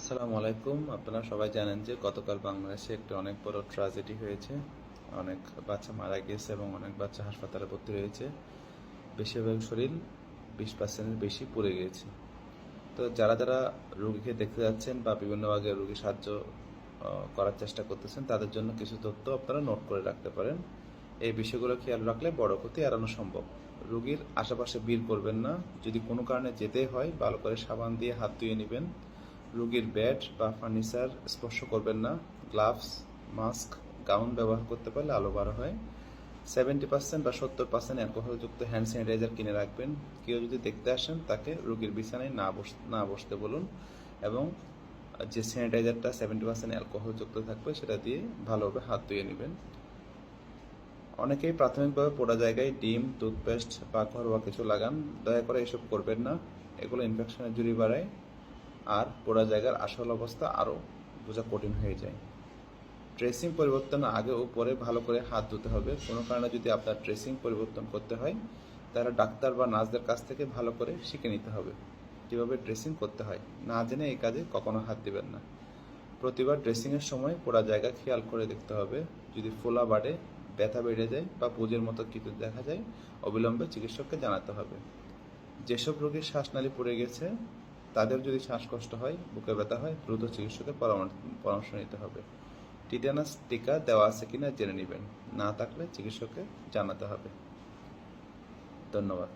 আসসালামু আলাইকুম। আপনারা সবাই জানেন যে গতকাল বাংলাদেশে একটি অনেক বড় ট্র্যাজেডি হয়েছে। অনেক বাচ্চা মারা গিয়েছে এবং অনেক বাচ্চা হাসপাতালে ভর্তি হয়েছে। বেশিরভাগ শরীর 20%-এর বেশি পুড়ে গিয়েছে। তো যারা যারা রোগীকে দেখতে যাচ্ছেন বা বিভিন্নভাবে রোগীর সাহায্য করার চেষ্টা করতেছেন, তাদের জন্য কিছু তথ্য আপনারা নোট করে রাখতে পারেন। এই বিষয়গুলো খেয়াল রাখলে বড় ক্ষতি এড়ানো সম্ভব। রোগীর আশেপাশে ভিড় করবেন না। যদি কোনো কারণে যেতে হয়, ভালো করে সাবান দিয়ে হাত ধুয়ে নেবেন। রোগীর বেড বা ফার্নিচার স্পর্শ করবেন না। গ্লাভস, মাস্ক, গাউন ব্যবহার করতে পারলে আলো ভালো হয়। 70% বা 70% অ্যালকোহলযুক্ত হ্যান্ড স্যানিটাইজার কিনে রাখবেন। কেউ যদি দেখতে আসেন, তাকে রোগীর বিছানায় না বসতে বলুন এবং যে স্যানিটাইজারটা 70% অ্যালকোহলযুক্ত থাকবে সেটা দিয়ে ভালোভাবে হাত ধুয়ে নেবেন। অনেকেই প্রাথমিকভাবে পোড়া জায়গায় ডিম, টুথপেস্ট বা ঘরোয়া কিছু লাগান। দয়া করে এসব করবেন না। এগুলো ইনফেকশনের ঝুঁকি বাড়ায় আর পোড়া জায়গার আসল অবস্থা আরও বোঝা কঠিন হয়ে যায়। ড্রেসিং পরিবর্তন আগে ও পরে ভালো করে হাত ধুতে হবে। কোনো কারণে যদি আপনার ড্রেসিং পরিবর্তন করতে হয়, তাহলে ডাক্তার বা নার্সদের কাছ থেকে ভালো করে শিখে নিতে হবে কীভাবে ড্রেসিং করতে হয়। না জেনে এই কাজে কখনো হাত দিবেন না। প্রতিবার ড্রেসিংয়ের সময় পোড়া জায়গা খেয়াল করে দেখতে হবে। যদি ফোলা বাড়ে, ব্যথা বেড়ে যায় বা পুঁজের মতো কিছু দেখা যায়, অবিলম্বে চিকিৎসককে জানাতে হবে। যেসব রোগীর শ্বাসনালী পুড়ে গেছে, তাদের যদি শ্বাসকষ্ট হয়, বুকে ব্যথা হয়, দ্রুত চিকিৎসকের পরামর্শ নিতে হবে। টিটানাস টিকা দেওয়া আছে কিনা জেনে নেবেন। না থাকলে চিকিৎসককে জানাতে হবে। ধন্যবাদ।